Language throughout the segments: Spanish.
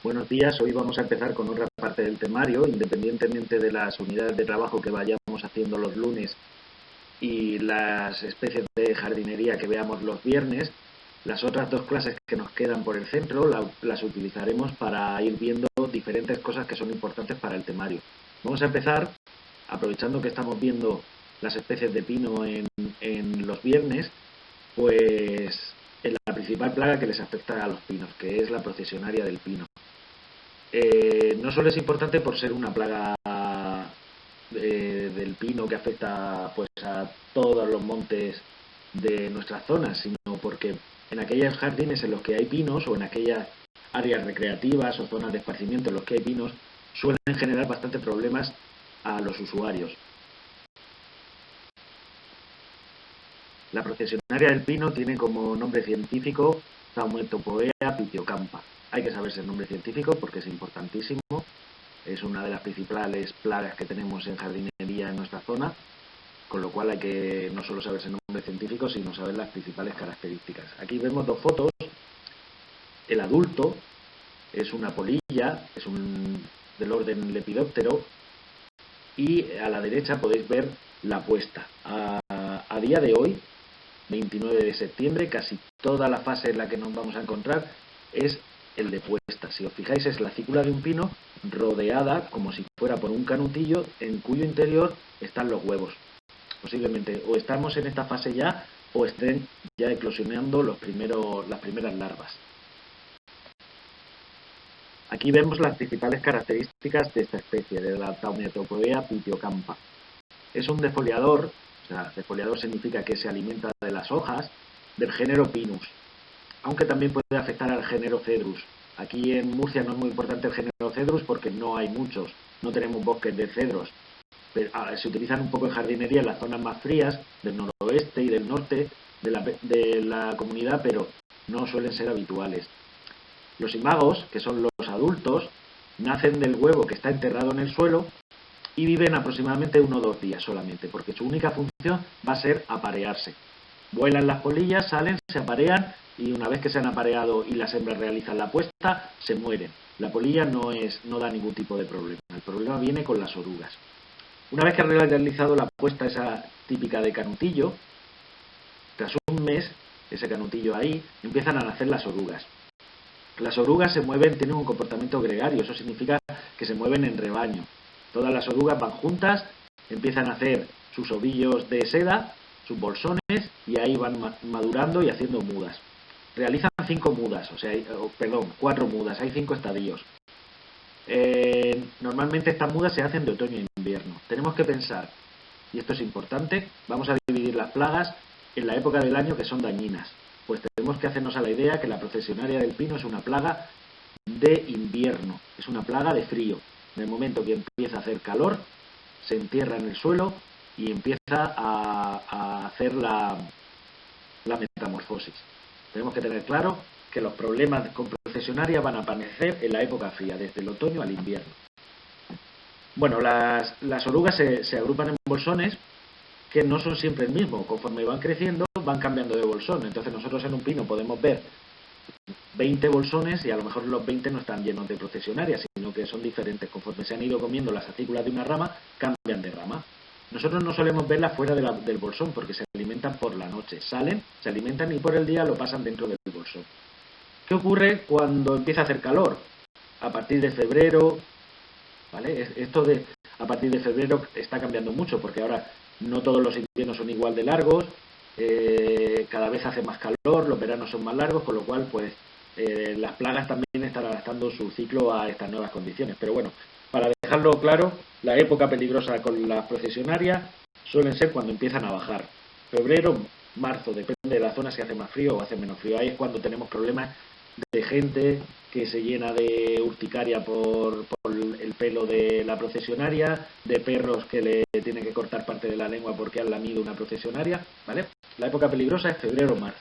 Buenos días, hoy vamos a empezar con otra parte del temario, independientemente de las unidades de trabajo que vayamos haciendo los lunes y las especies de jardinería que veamos los viernes. Las otras dos clases que nos quedan por el centro las utilizaremos para ir viendo diferentes cosas que son importantes para el temario. Vamos a empezar, aprovechando que estamos viendo las especies de pino en los viernes, pues en la principal plaga que les afecta a los pinos, que es la procesionaria del pino. No solo es importante por ser una plaga del pino que afecta pues a todos los montes de nuestras zonas, sino porque en aquellos jardines en los que hay pinos o en aquellas áreas recreativas o zonas de esparcimiento en los que hay pinos suelen generar bastantes problemas a los usuarios. La procesionaria del pino tiene como nombre científico Zaumetopoea pithiocampa. Hay que saberse el nombre científico porque es importantísimo. Es una de las principales plagas que tenemos en jardinería en nuestra zona, con lo cual hay que no solo saberse el nombre científico, sino saber las principales características. Aquí vemos dos fotos. El adulto es una polilla, es del orden Lepidóptero, y a la derecha podéis ver la puesta. A día de hoy, 29 de septiembre, casi toda la fase en la que nos vamos a encontrar es el de puesta. Si os fijáis, es la cícula de un pino rodeada como si fuera por un canutillo en cuyo interior están los huevos. Posiblemente o estamos en esta fase ya o estén ya eclosionando las primeras larvas. Aquí vemos las principales características de esta especie, de la Zaumetopoea pithiocampa. Es un defoliador, o sea, defoliador significa que se alimenta de las hojas del género Pinus, aunque también puede afectar al género Cedrus. Aquí en Murcia no es muy importante el género Cedrus porque no hay muchos, no tenemos bosques de cedros. Pero, se utilizan un poco en jardinería en las zonas más frías del noroeste y del norte de la comunidad, pero no suelen ser habituales. Los imagos, que son los adultos, nacen del huevo que está enterrado en el suelo y viven aproximadamente 1 o 2 días solamente, porque su única función va a ser aparearse. Vuelan las polillas, salen, se aparean y una vez que se han apareado y las hembras realizan la puesta, se mueren. La polilla no da ningún tipo de problema. El problema viene con las orugas. Una vez que han realizado la puesta esa típica de canutillo, tras un mes, ese canutillo ahí, empiezan a nacer las orugas. Las orugas se mueven, tienen un comportamiento gregario, eso significa que se mueven en rebaño. Todas las orugas van juntas, empiezan a hacer sus ovillos de seda, sus bolsones, y ahí van madurando y haciendo mudas. Realizan 5 mudas, 4 mudas, hay 5 estadios. Normalmente estas mudas se hacen de otoño a invierno. Tenemos que pensar, y esto es importante, vamos a dividir las plagas en la época del año que son dañinas. Pues tenemos que hacernos a la idea que la procesionaria del pino es una plaga de invierno, es una plaga de frío. En el momento que empieza a hacer calor, se entierra en el suelo y empieza a hacer la metamorfosis. Tenemos que tener claro que los problemas con procesionaria van a aparecer en la época fría, desde el otoño al invierno. Bueno, las orugas se agrupan en bolsones que no son siempre el mismo. Conforme van creciendo, van cambiando de bolsón. Entonces nosotros en un pino podemos ver 20 bolsones y a lo mejor los 20 no están llenos de procesionarias, sino que son diferentes. Conforme se han ido comiendo las acículas de una rama, cambian de rama. Nosotros no solemos verlas fuera del bolsón porque se alimentan por la noche. Salen, se alimentan y por el día lo pasan dentro del bolsón. ¿Qué ocurre cuando empieza a hacer calor? A partir de febrero, ¿vale? Esto de a partir de febrero está cambiando mucho porque ahora no todos los inviernos son igual de largos, cada vez hace más calor, los veranos son más largos, con lo cual pues las plagas también están adaptando su ciclo a estas nuevas condiciones. Pero bueno, para dejarlo claro, la época peligrosa con las procesionarias suelen ser cuando empiezan a bajar. Febrero, marzo, depende de la zona si hace más frío o hace menos frío. Ahí es cuando tenemos problemas de gente que se llena de urticaria por el pelo de la procesionaria, de perros que le tienen que cortar parte de la lengua porque han lamido una procesionaria, ¿vale? La época peligrosa es febrero-marzo.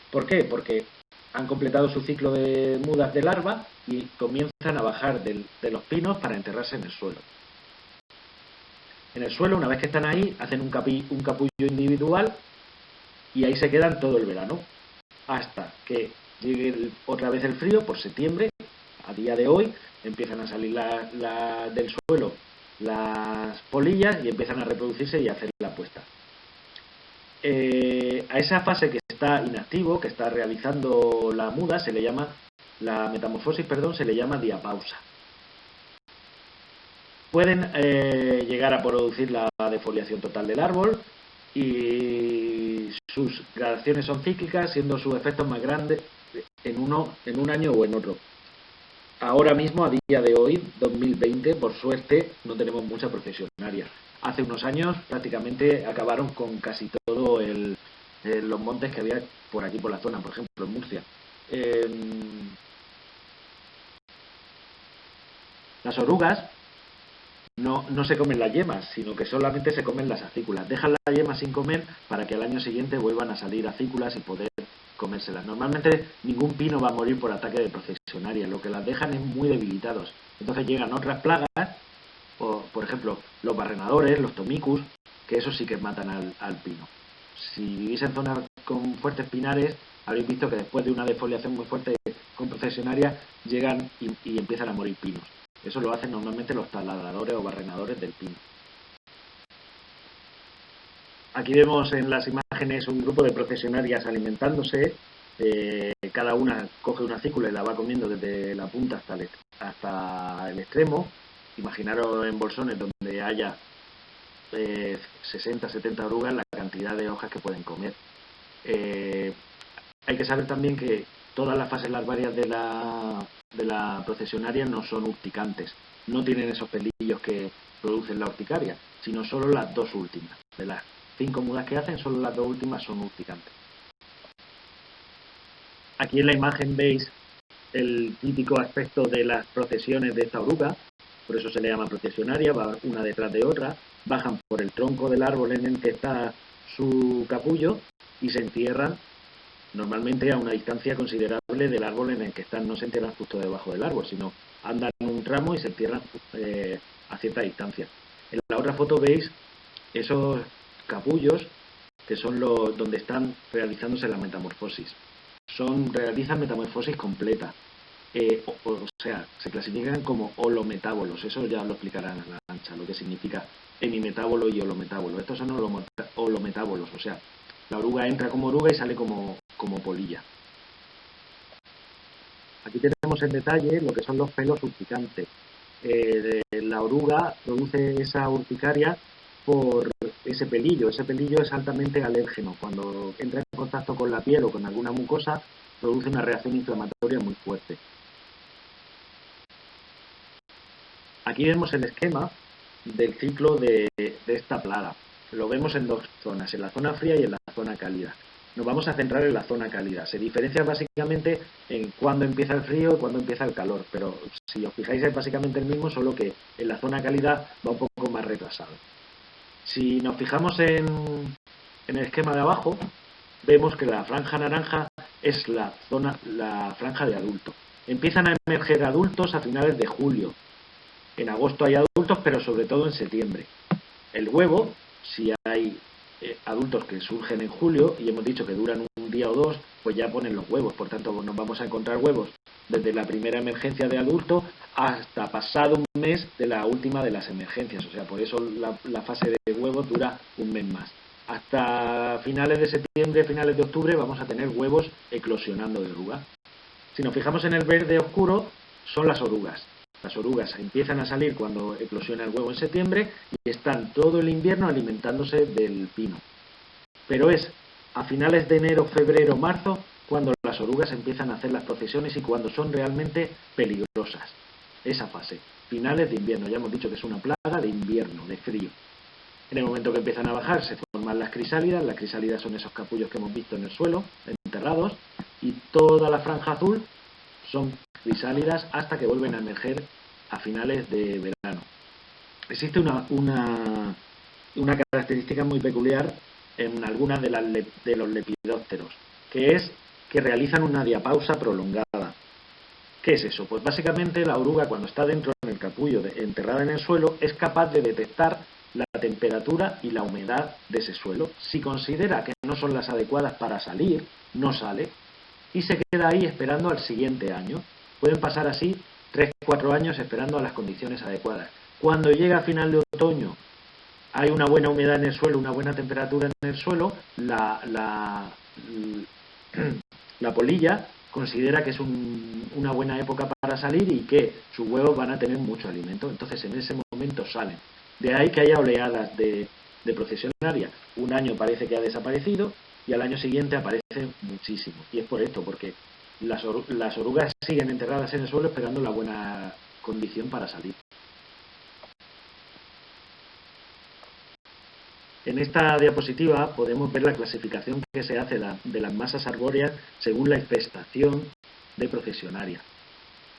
¿Por qué? Porque han completado su ciclo de mudas de larva y comienzan a bajar de los pinos para enterrarse en el suelo. En el suelo, una vez que están ahí, hacen un capullo individual y ahí se quedan todo el verano, hasta que llegue otra vez el frío por septiembre, A día de hoy empiezan a salir del suelo las polillas y empiezan a reproducirse y a hacer la puesta. A esa fase que está inactivo, que está realizando la muda, se le llama, la metamorfosis, perdón, se le llama diapausa. Pueden llegar a producir la defoliación total del árbol y sus gradaciones son cíclicas, siendo sus efectos más grandes en un año o en otro. Ahora mismo, a día de hoy, 2020, por suerte, no tenemos mucha procesionaria. Hace unos años prácticamente acabaron con casi todo los montes que había por aquí, por la zona, por ejemplo, en Murcia. Las orugas no se comen las yemas, sino que solamente se comen las acículas. Dejan la yema sin comer para que al año siguiente vuelvan a salir acículas y poder comérselas. Normalmente ningún pino va a morir por ataque de procesionaria, lo que las dejan es muy debilitados. Entonces llegan otras plagas, por ejemplo, los barrenadores, los tomicus, que esos sí que matan al pino. Si vivís en zonas con fuertes pinares, habréis visto que después de una defoliación muy fuerte con procesionaria, llegan y empiezan a morir pinos. Eso lo hacen normalmente los taladradores o barrenadores del pino. Aquí vemos en las imágenes un grupo de procesionarias alimentándose. Cada una coge una acícula y la va comiendo desde la punta hasta el extremo. Imaginaros en bolsones donde haya 60, 70 orugas, la cantidad de hojas que pueden comer. Hay que saber también que todas las fases larvarias de la procesionaria no son urticantes, no tienen esos pelillos que producen la urticaria, sino solo las dos últimas. De las 5 mudas que hacen, solo las dos últimas son urticantes. Aquí en la imagen veis el típico aspecto de las procesiones de esta oruga, por eso se le llama procesionaria, va una detrás de otra, bajan por el tronco del árbol en el que está su capullo y se entierran normalmente a una distancia considerable del árbol en el que están. No se entierran justo debajo del árbol, sino andan un tramo y se entierran a cierta distancia. En la otra foto veis esos capullos que son donde están realizándose la metamorfosis. Realizan metamorfosis completa. O sea, se clasifican como holometábolos. Eso ya lo explicarán a la ancha, lo que significa hemimetábolo y holometábolo. Estos son holometábolos, o sea, la oruga entra como oruga y sale como polilla. Aquí tenemos en detalle lo que son los pelos urticantes. La oruga produce esa urticaria por ese pelillo. Ese pelillo es altamente alérgeno. Cuando entra en contacto con la piel o con alguna mucosa, produce una reacción inflamatoria muy fuerte. Aquí vemos el esquema del ciclo de esta plaga. Lo vemos en dos zonas, en la zona fría y en la zona cálida. Nos vamos a centrar en la zona cálida. Se diferencia básicamente en cuándo empieza el frío y cuándo empieza el calor, pero si os fijáis es básicamente el mismo, solo que en la zona cálida va un poco más retrasado. Si nos fijamos en el esquema de abajo, vemos que la franja naranja es la franja de adulto. Empiezan a emerger adultos a finales de julio. En agosto hay adultos, pero sobre todo en septiembre. El huevo, si hay adultos que surgen en julio y hemos dicho que duran un día o dos, pues ya ponen los huevos. Por tanto, nos vamos a encontrar huevos desde la primera emergencia de adulto hasta pasado un mes de la última de las emergencias. O sea, por eso la fase de huevos dura un mes más. Hasta finales de septiembre, finales de octubre, vamos a tener huevos eclosionando de oruga. Si nos fijamos en el verde oscuro, son las orugas. Las orugas empiezan a salir cuando eclosiona el huevo en septiembre y están todo el invierno alimentándose del pino. Pero es a finales de enero, febrero, marzo cuando las orugas empiezan a hacer las procesiones y cuando son realmente peligrosas. Esa fase, finales de invierno, ya hemos dicho que es una plaga de invierno, de frío. En el momento que empiezan a bajar se forman las crisálidas. Las crisálidas son esos capullos que hemos visto en el suelo, enterrados, y toda la franja azul son crisálidas hasta que vuelven a emerger a finales de verano. Existe una característica muy peculiar en algunas de los lepidópteros, que es que realizan una diapausa prolongada. ¿Qué es eso? Pues básicamente la oruga, cuando está dentro en el capullo enterrada en el suelo, es capaz de detectar la temperatura y la humedad de ese suelo. Si considera que no son las adecuadas para salir, no sale y se queda ahí esperando al siguiente año. Pueden pasar así 3-4 años esperando a las condiciones adecuadas. Cuando llega a final de otoño, hay una buena humedad en el suelo, una buena temperatura en el suelo, la polilla considera que es una buena época para salir y que sus huevos van a tener mucho alimento. Entonces en ese momento salen. De ahí que haya oleadas de procesionaria. Un año parece que ha desaparecido y al año siguiente aparece muchísimo. Y es por esto, porque las orugas siguen enterradas en el suelo esperando la buena condición para salir. En esta diapositiva podemos ver la clasificación que se hace de las masas arbóreas según la infestación de procesionaria.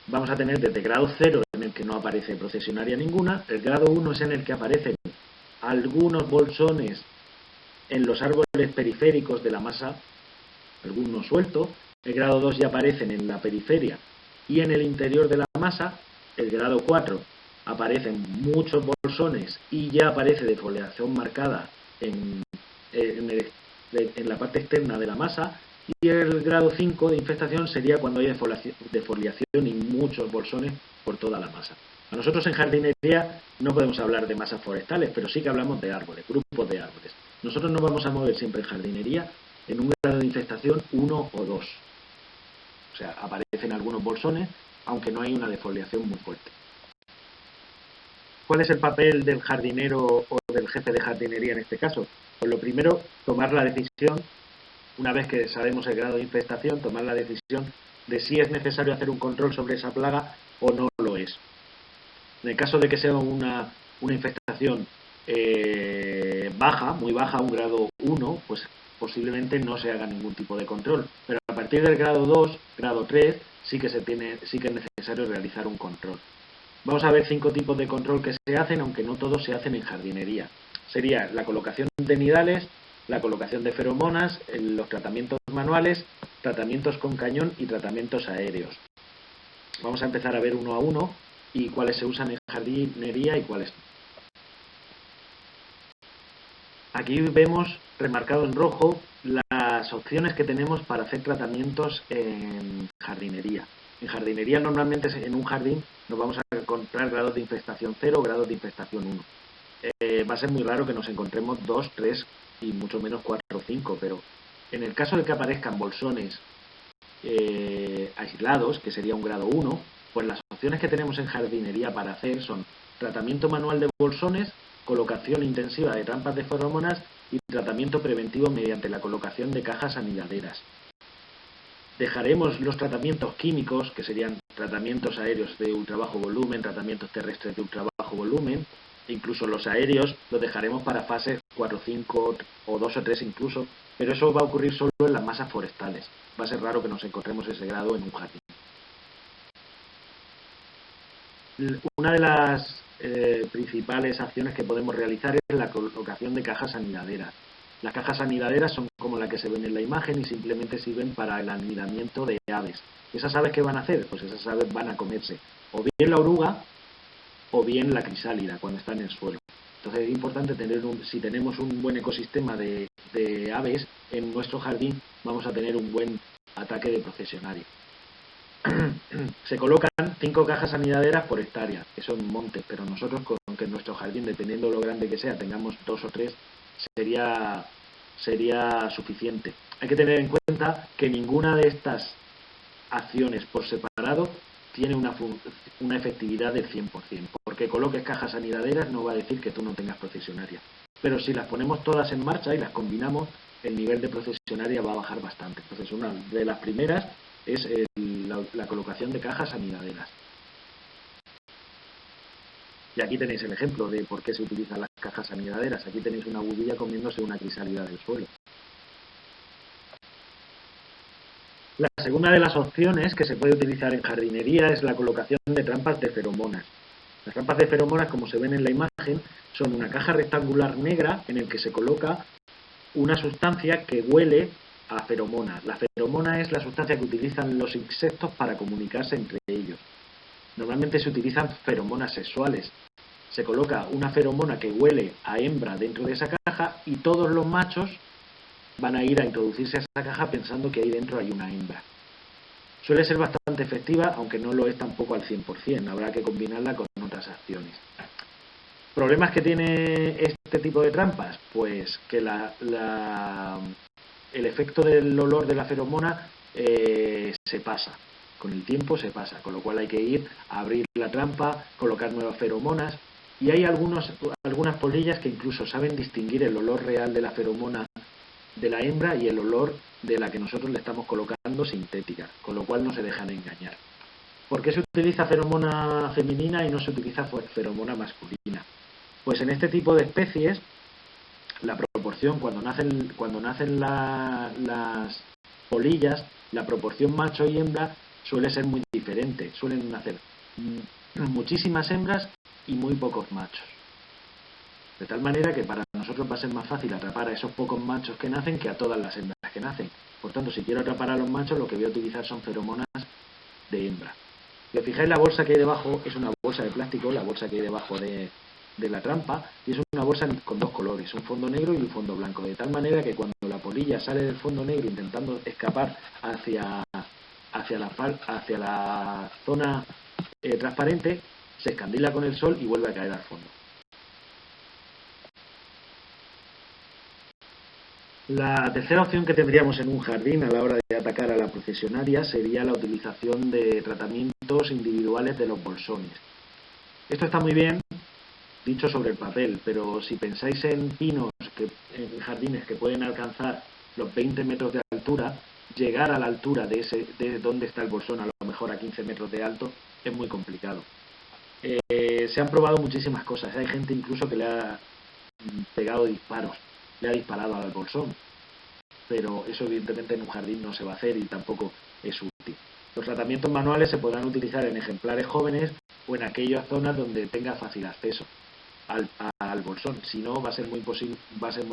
Vamos a tener desde grado 0, en el que no aparece procesionaria ninguna, el grado 1 es en el que aparecen algunos bolsones en los árboles periféricos de la masa, algunos sueltos, el grado 2 ya aparecen en la periferia y en el interior de la masa, el grado 4 aparecen muchos bolsones y ya aparece defoliación marcada en la parte externa de la masa, y el grado 5 de infestación sería cuando hay defoliación y muchos bolsones por toda la masa. A nosotros en jardinería no podemos hablar de masas forestales, pero sí que hablamos de árboles, grupos de árboles. Nosotros nos vamos a mover siempre en jardinería en un grado de infestación 1 o 2. O sea, aparecen algunos bolsones, aunque no hay una defoliación muy fuerte. ¿Cuál es el papel del jardinero o del jefe de jardinería en este caso? Pues lo primero, tomar la decisión, una vez que sabemos el grado de infestación, tomar la decisión de si es necesario hacer un control sobre esa plaga o no lo es. En el caso de que sea una infestación baja, muy baja, un grado 1, pues posiblemente no se haga ningún tipo de control. Pero a partir del grado 2, grado 3, sí que es necesario realizar un control. Vamos a ver 5 tipos de control que se hacen, aunque no todos se hacen en jardinería. Sería la colocación de nidales, la colocación de feromonas, los tratamientos manuales, tratamientos con cañón y tratamientos aéreos. Vamos a empezar a ver uno a uno y cuáles se usan en jardinería y cuáles no. Aquí vemos remarcado en rojo las opciones que tenemos para hacer tratamientos en jardinería. En jardinería normalmente en un jardín nos vamos a encontrar grados de infestación 0 o grados de infestación 1. Va a ser muy raro que nos encontremos 2, 3 y mucho menos 4 o 5, pero en el caso de que aparezcan bolsones aislados, que sería un grado 1, pues las opciones que tenemos en jardinería para hacer son tratamiento manual de bolsones, colocación intensiva de trampas de feromonas y tratamiento preventivo mediante la colocación de cajas anidaderas. Dejaremos los tratamientos químicos, que serían tratamientos aéreos de ultra bajo volumen, tratamientos terrestres de ultra bajo volumen, incluso los aéreos los dejaremos para fases 4, 5 o 2 o 3 incluso, pero eso va a ocurrir solo en las masas forestales. Va a ser raro que nos encontremos ese grado en un jardín. Una de las principales acciones que podemos realizar es la colocación de cajas anidaderas. Las cajas anidaderas son como la que se ven en la imagen y simplemente sirven para el anidamiento de aves. ¿Esas aves qué van a hacer? Pues esas aves van a comerse o bien la oruga o bien la crisálida cuando está en el suelo. Entonces es importante tener si tenemos un buen ecosistema de aves en nuestro jardín, vamos a tener un buen ataque de procesionaria. Se colocan 5 cajas anidaderas por hectárea, que son montes, pero nosotros con que en nuestro jardín, dependiendo de lo grande que sea, tengamos 2 o 3, sería suficiente. Hay que tener en cuenta que ninguna de estas acciones por separado tiene una efectividad del 100%, porque coloques cajas anidaderas no va a decir que tú no tengas procesionaria, pero si las ponemos todas en marcha y las combinamos, el nivel de procesionaria va a bajar bastante. Entonces una de las primeras es la colocación de cajas anidaderas. Y aquí tenéis el ejemplo de por qué se utilizan las cajas anidaderas. Aquí tenéis una bubilla comiéndose una crisálida del suelo. La segunda de las opciones que se puede utilizar en jardinería es la colocación de trampas de feromonas. Las trampas de feromonas, como se ven en la imagen, son una caja rectangular negra en el que se coloca una sustancia que huele a feromona. La feromona es la sustancia que utilizan los insectos para comunicarse entre ellos. Normalmente se utilizan feromonas sexuales. Se coloca una feromona que huele a hembra dentro de esa caja y todos los machos van a ir a introducirse a esa caja pensando que ahí dentro hay una hembra. Suele ser bastante efectiva, aunque no lo es tampoco al 100%, habrá que combinarla con otras acciones. ¿Problemas que tiene este tipo de trampas? Pues que el efecto del olor de la feromona se pasa, con el tiempo se pasa, con lo cual hay que ir a abrir la trampa, colocar nuevas feromonas, y hay algunas polillas que incluso saben distinguir el olor real de la feromona de la hembra y el olor de la que nosotros le estamos colocando sintética, con lo cual no se dejan engañar. ¿Por qué se utiliza feromona femenina y no se utiliza feromona masculina? Pues en este tipo de especies, la proporción, cuando nacen las polillas, la proporción macho y hembra suele ser muy diferente. Suelen nacer muchísimas hembras y muy pocos machos. De tal manera que para nosotros va a ser más fácil atrapar a esos pocos machos que nacen que a todas las hembras que nacen. Por tanto, si quiero atrapar a los machos, lo que voy a utilizar son feromonas de hembra. Si os fijáis, la bolsa que hay debajo es una bolsa de plástico, la bolsa que hay debajo de la trampa, y es una bolsa con dos colores, un fondo negro y un fondo blanco, de tal manera que cuando la polilla sale del fondo negro intentando escapar hacia la zona transparente, se escandila con el sol y vuelve a caer al fondo. La tercera opción que tendríamos en un jardín a la hora de atacar a la procesionaria sería la utilización de tratamientos individuales de los bolsones. Esto está muy bien dicho sobre el papel, pero si pensáis en pinos, en jardines que pueden alcanzar los 20 metros de altura, llegar a la altura de donde está el bolsón, a lo mejor a 15 metros de alto, es muy complicado. Se han probado muchísimas cosas, hay gente incluso que le ha pegado disparos, le ha disparado al bolsón, pero eso evidentemente en un jardín no se va a hacer y tampoco es útil. Los tratamientos manuales se podrán utilizar en ejemplares jóvenes o en aquellas zonas donde tenga fácil acceso al bolsón. Si no, va a ser muy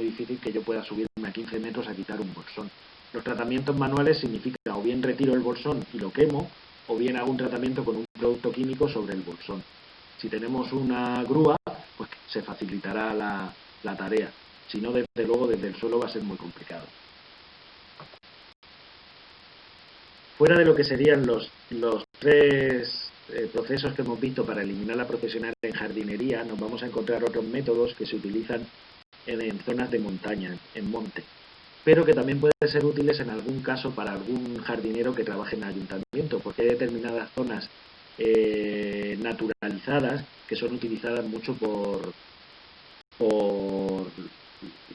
difícil que yo pueda subirme a 15 metros a quitar un bolsón. Los tratamientos manuales significa o bien retiro el bolsón y lo quemo, o bien hago un tratamiento con un producto químico sobre el bolsón. Si tenemos una grúa, pues se facilitará la tarea. Si no, desde luego, desde el suelo va a ser muy complicado. Fuera de lo que serían los tres procesos que hemos visto para eliminar la procesionaria en jardinería, nos vamos a encontrar otros métodos que se utilizan en zonas de montaña, en monte, pero que también pueden ser útiles en algún caso para algún jardinero que trabaje en ayuntamiento, porque hay determinadas zonas naturalizadas que son utilizadas mucho por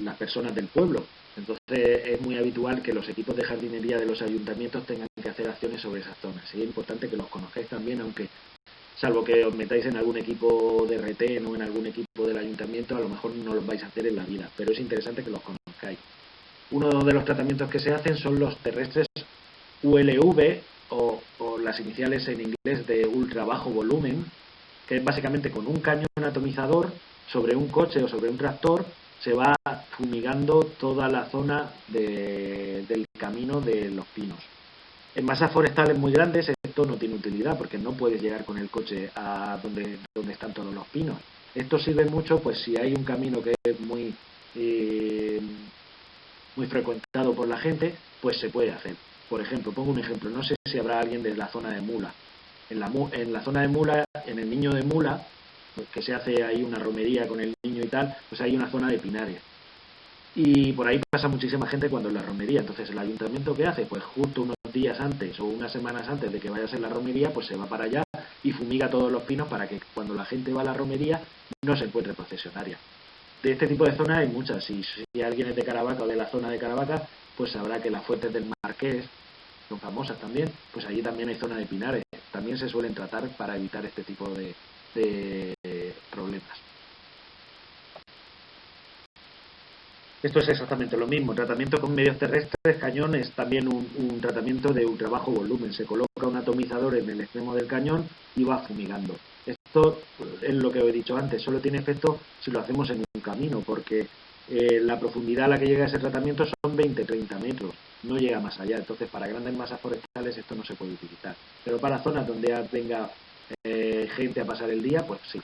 las personas del pueblo. Entonces es muy habitual que los equipos de jardinería de los ayuntamientos tengan que hacer acciones sobre esas zonas. Y es importante que los conozcáis también, aunque salvo que os metáis en algún equipo de retén o en algún equipo del ayuntamiento, a lo mejor no los vais a hacer en la vida, pero es interesante que los conozcáis. Uno de los tratamientos que se hacen son los terrestres ULV o las iniciales en inglés de ultra bajo volumen, que es básicamente con un cañón atomizador sobre un coche o sobre un tractor se va fumigando toda la zona del camino de los pinos. En masas forestales muy grandes esto no tiene utilidad porque no puedes llegar con el coche a donde están todos los pinos. Esto sirve mucho pues si hay un camino que es muy frecuentado por la gente, pues se puede hacer. Por ejemplo, pongo un ejemplo, no sé si habrá alguien de la zona de Mula. En la zona de Mula, en el Niño de Mula, pues que se hace ahí una romería con el niño y tal, pues hay una zona de pinares. Y por ahí pasa muchísima gente cuando es la romería. Entonces el ayuntamiento, ¿qué hace? Pues justo unos días antes o unas semanas antes de que vaya a ser la romería, pues se va para allá y fumiga todos los pinos para que cuando la gente va a la romería no se encuentre procesionaria. De este tipo de zonas hay muchas. Si alguien es de Caravaca o de la zona de Caravaca, pues sabrá que las fuentes del Marqués son famosas también, pues allí también hay zona de pinares. También se suelen tratar para evitar este tipo de problemas. Esto es exactamente lo mismo. Tratamiento con medios terrestres, cañón, es también un tratamiento de ultra bajo volumen. Se coloca un atomizador en el extremo del cañón y va fumigando. Esto es lo que he dicho antes, solo tiene efecto si lo hacemos en un camino, porque la profundidad a la que llega ese tratamiento son 20-30 metros, no llega más allá. Entonces, para grandes masas forestales esto no se puede utilizar. Pero para zonas donde venga gente a pasar el día, pues sí.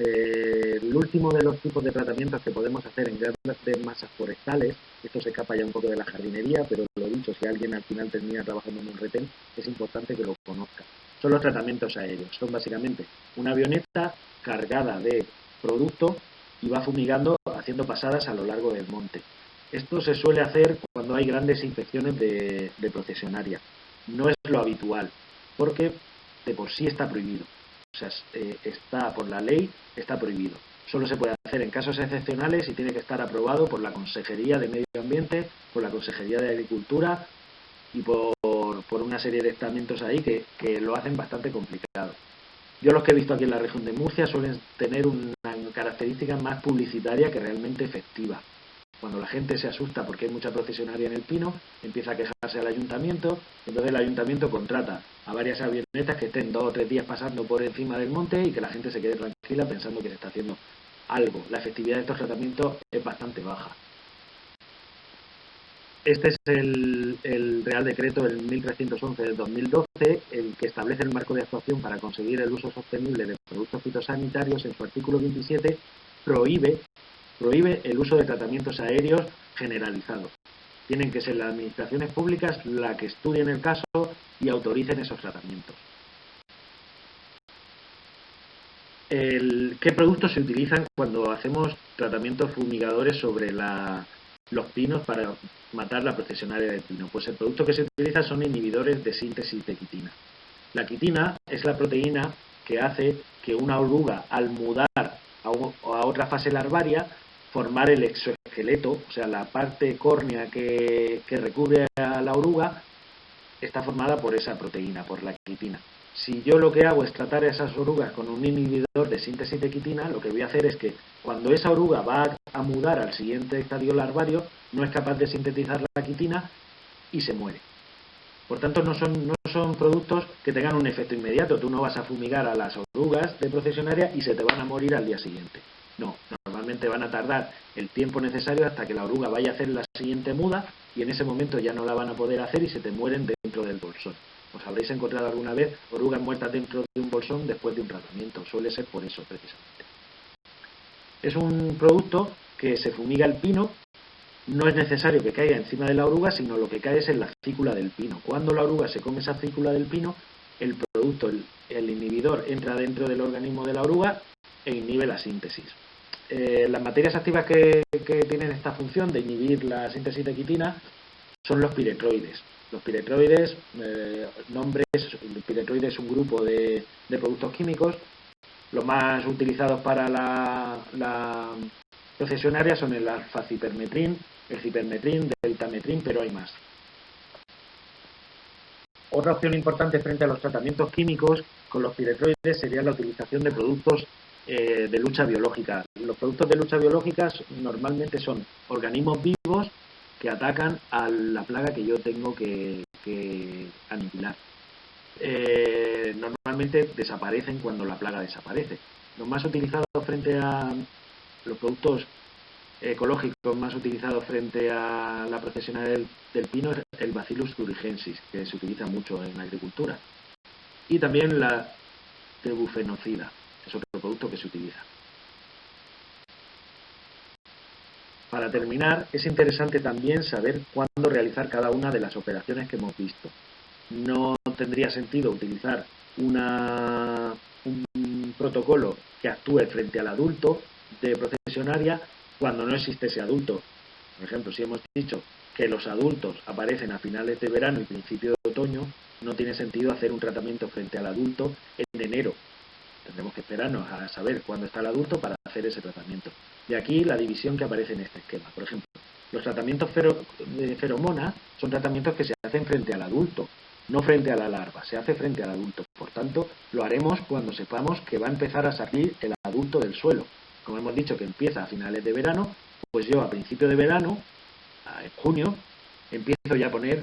El último de los tipos de tratamientos que podemos hacer en grandes masas forestales, esto se escapa ya un poco de la jardinería, pero lo dicho, si alguien al final termina trabajando en un retén, es importante que lo conozca. Son los tratamientos aéreos. Son básicamente una avioneta cargada de producto y va fumigando haciendo pasadas a lo largo del monte. Esto se suele hacer cuando hay grandes infecciones de procesionaria. No es lo habitual, porque de por sí está prohibido. O sea, está por la ley, está prohibido. Solo se puede hacer en casos excepcionales y tiene que estar aprobado por la Consejería de Medio Ambiente, por la Consejería de Agricultura y por una serie de estamentos ahí que lo hacen bastante complicado. Yo los que he visto aquí en la región de Murcia suelen tener una característica más publicitaria que realmente efectiva. Cuando la gente se asusta porque hay mucha procesionaria en el pino, empieza a quejarse al ayuntamiento, entonces el ayuntamiento contrata a varias avionetas que estén 2 o 3 días pasando por encima del monte y que la gente se quede tranquila pensando que se está haciendo algo. La efectividad de estos tratamientos es bastante baja. Este es el Real Decreto, el 1311 del 2012, el que establece el marco de actuación para conseguir el uso sostenible de productos fitosanitarios. En su artículo 27 prohíbe el uso de tratamientos aéreos generalizados. Tienen que ser las administraciones públicas las que estudien el caso y autoricen esos tratamientos. ¿Qué productos se utilizan cuando hacemos tratamientos fumigadores sobre los pinos para matar la procesionaria del pino? Pues el producto que se utiliza son inhibidores de síntesis de quitina. La quitina es la proteína que hace que una oruga, al mudar a otra fase larvaria, formar el exoesqueleto, o sea, la parte córnea que recubre a la oruga, está formada por esa proteína, por la quitina. Si yo lo que hago es tratar a esas orugas con un inhibidor de síntesis de quitina, lo que voy a hacer es que cuando esa oruga va a mudar al siguiente estadio larvario, no es capaz de sintetizar la quitina y se muere. Por tanto, no son productos que tengan un efecto inmediato. Tú no vas a fumigar a las orugas de procesionaria y se te van a morir al día siguiente. No, normalmente van a tardar el tiempo necesario hasta que la oruga vaya a hacer la siguiente muda y en ese momento ya no la van a poder hacer y se te mueren dentro del bolsón. ¿Os habréis encontrado alguna vez orugas muertas dentro de un bolsón después de un tratamiento? Suele ser por eso, precisamente. Es un producto que se fumiga el pino. No es necesario que caiga encima de la oruga, sino lo que cae es en la cícula del pino. Cuando la oruga se come esa cícula del pino, el producto, el inhibidor, entra dentro del organismo de la oruga e inhibe la síntesis. Las materias activas que tienen esta función de inhibir la síntesis de quitina son los piretroides. Los piretroides, el piretroide es un grupo de productos químicos. Los más utilizados para la procesionaria son el alfa-cipermetrin, el cipermetrin, deltametrin, pero hay más. Otra opción importante frente a los tratamientos químicos con los piretroides sería la utilización de productos de lucha biológica. Los productos de lucha biológica normalmente son organismos vivos que atacan a la plaga que yo tengo que aniquilar. Normalmente desaparecen cuando la plaga desaparece. Los más utilizados frente a los productos ecológicos más utilizados frente a la procesionaria del pino es el Bacillus thuringiensis, que se utiliza mucho en la agricultura. Y también la terbufenocida, es otro producto que se utiliza. Para terminar, es interesante también saber cuándo realizar cada una de las operaciones que hemos visto. No tendría sentido utilizar un protocolo que actúe frente al adulto de procesionaria cuando no existe ese adulto. Por ejemplo, si hemos dicho que los adultos aparecen a finales de verano y principio de otoño, no tiene sentido hacer un tratamiento frente al adulto en enero. Tendremos que esperarnos a saber cuándo está el adulto para hacer ese tratamiento. De aquí la división que aparece en este esquema. Por ejemplo, los tratamientos de feromonas son tratamientos que se hacen frente al adulto, no frente a la larva, se hace frente al adulto. Por tanto, lo haremos cuando sepamos que va a empezar a salir el adulto del suelo. Como hemos dicho que empieza a finales de verano, pues yo a principio de verano, en junio, empiezo ya a poner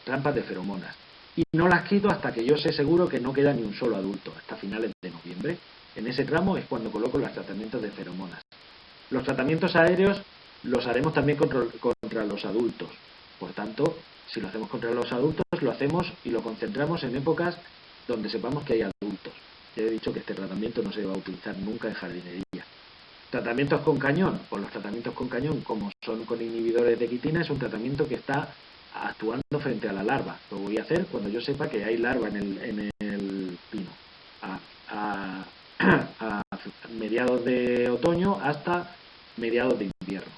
trampas de feromonas. Y no las quito hasta que yo sé seguro que no queda ni un solo adulto, hasta finales de noviembre. En ese tramo es cuando coloco los tratamientos de feromonas. Los tratamientos aéreos los haremos también contra los adultos. Por tanto, si lo hacemos contra los adultos, lo hacemos y lo concentramos en épocas donde sepamos que hay adultos. Ya he dicho que este tratamiento no se va a utilizar nunca en jardinería. Tratamientos con cañón. Pues los tratamientos con cañón, como son con inhibidores de quitina, es un tratamiento que está actuando frente a la larva. Lo voy a hacer cuando yo sepa que hay larva en el pino. A mediados de otoño hasta mediados de invierno.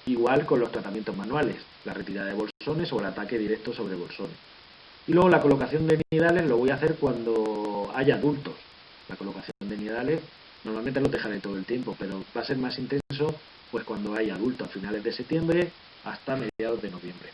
Igual con los tratamientos manuales, la retirada de bolsones o el ataque directo sobre bolsones. Y luego la colocación de nidales lo voy a hacer cuando haya adultos. La colocación de nidales normalmente los dejaré todo el tiempo, pero va a ser más intenso pues cuando haya adultos, a finales de septiembre hasta mediados de noviembre.